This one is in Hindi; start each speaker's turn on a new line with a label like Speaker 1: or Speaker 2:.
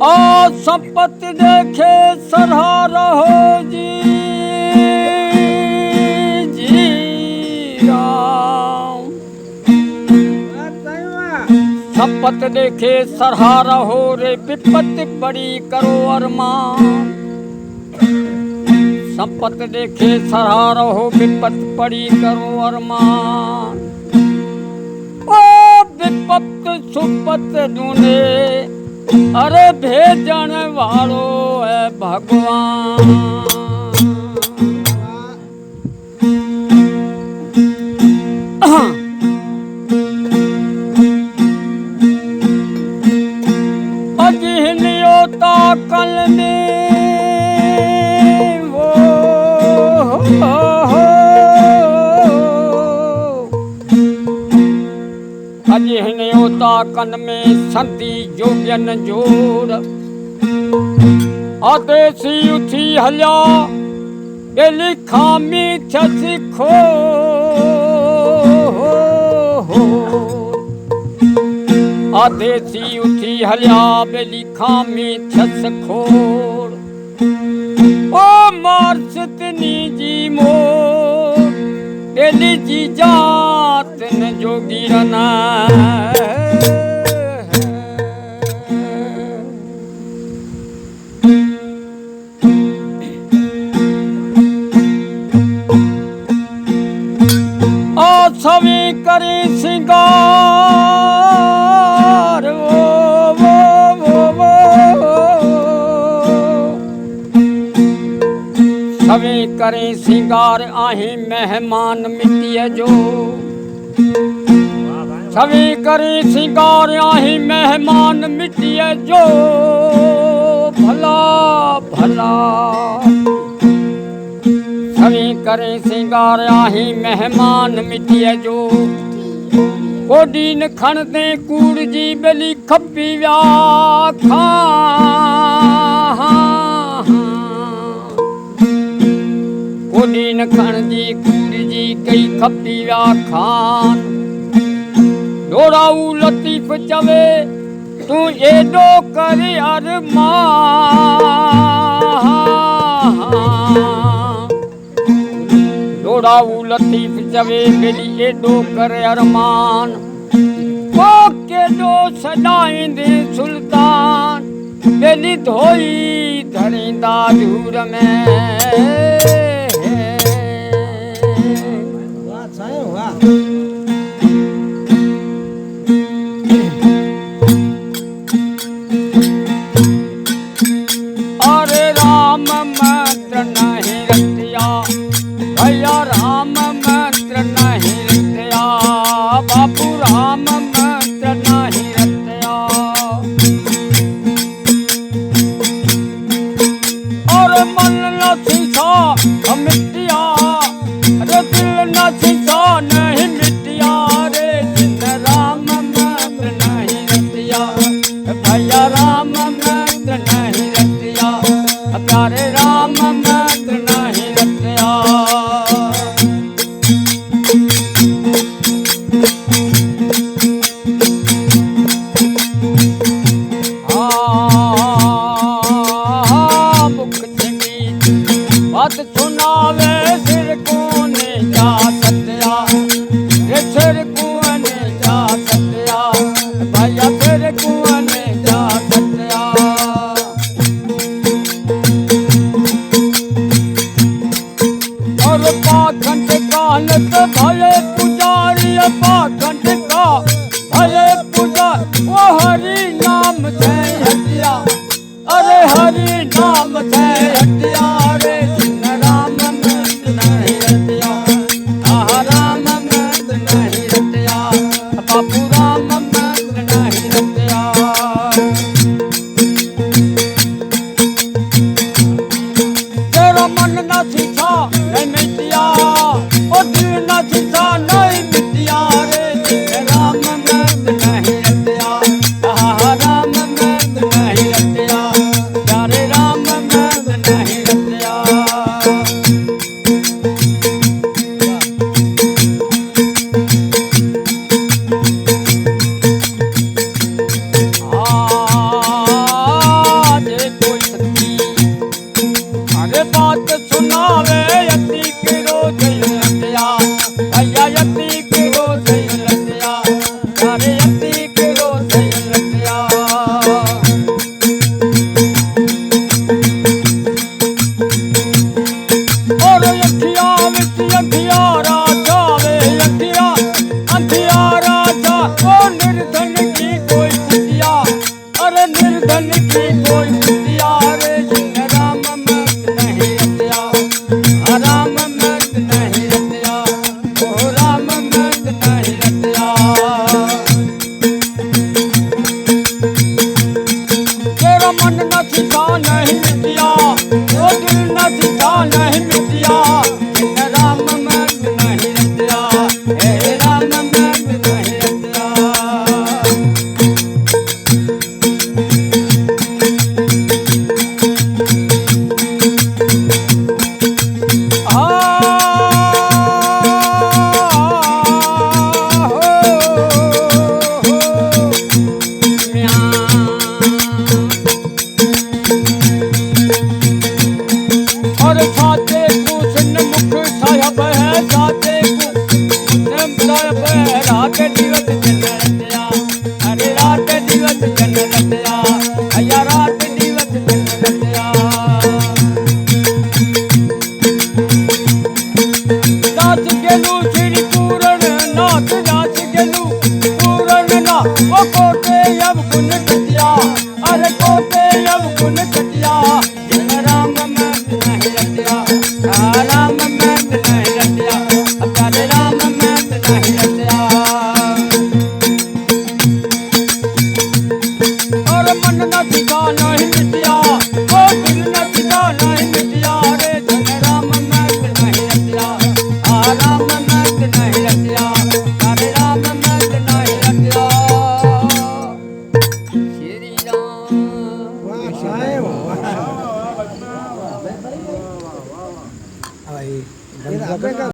Speaker 1: आ संपत्ति देखे सरहा रहो जी राम। संपत्ति देखे सरहा रहो रे विपत्ति बड़ी करो अरमान। संपत्ति देखे सरहा रहो विपत्ति बड़ी करो अरमान। ओ विपत्ति सुपत्ति ढूंढे अरे भेजन वालो है भगवान। अजिहनियोता कल में वो अजिहनियोता कन में संति जोग्यन जोड़। आदेसी उठी हल्या बेली खामी छसी खो। आदेसी उठी हल्या बेली खामी छस खोड़। ओ मार सितनी जी मोर बेली जी जात न जोगी रना। आ छवि करी सिंगार छवि करी सिंगार आही मेहमान मिट्टी जो। छवि करी सिंगार आही मेहमान मिट्टी जो। भला भला छवि करे सिंगार आही मेहमान मिट्टी जो। कोडीन खण दे कूड़ जी बेली खपी व्या कोडीन खण जी कूड़ जी कई खपी व्या खान। डोराऊ लतीफ चवे तू एडो करे अरमान। डोराऊ लतीफ चवे बेली एडो करे अरमान। ओ केडो सदाईंदे सुल्तान बेली धोई धरिंदा झूर में। अरे राम मंत्र नहीं रतिया भैया राम मंत्र नहीं रतिया। बापू राम मंत्र नहीं रतिया। और मन न सीसा मिट्टिया अरे दिल न सीसा नहीं मिट्टिया रे। जिन राम मंत्र नहीं रतिया भैया राम मंत्र नहीं रतिया। प्यारे राम मंत्र नहीं रतिया। मुख चंगी बात सुनावे सिर को ने जा सत्या। रे सिर को ने जा सत्या भैया सिर को ने जा सत्या। और पाखंड कानत भले पुजारी पाखंड का भले पूजा। वो हरि नाम से हटिया अरे हरि नाम से हटिया रे। जिन राम मंत्र नहीं रतिया आहा राम मंत्र नहीं रतिया। बापू राम मंत्र नहीं रतिया। तेरा मन न सीसा नहीं मिटिया और दिल न सीसा नहीं मिटिया रे। जिन राम मंत्र नहीं रतिया आहा राम मंत्र नहीं रतिया। प्यारे राम मंत्र धन की कोई बिटिया रे जिन राम मत नहीं रतिया राम मत नहीं रतिया ओ राम मत नहीं रतिया तेरा मन न सीधा नहीं मिटिया वो दिल न सीधा नहीं मिटिया जिन राम मत नहीं रतिया हे राम मत नहीं रतिया और साथे कुछ मुख साहब है साथे कुछ साहब है रात दिवस जन रतिया अरे रात दिवस जन रतिया अया रात दिवस जन रतिया दास गेलू श्री पूरण नाथ दास गेलू पूरण ना वो कोटे अब गुण कटिया अरे कोटे अब गुण कटिया जिन राम मत नहीं रतिया राम मत नहीं रतिया प्यारे राम मत नहीं रतिया और मन न सीधा नहीं मिटिया वो दिल न सीधा नहीं मिटिया रे जिन राम मत नहीं रतिया राम मत नहीं रतिया प्यारे राम मत नहीं रतिया श्री राम
Speaker 2: भाई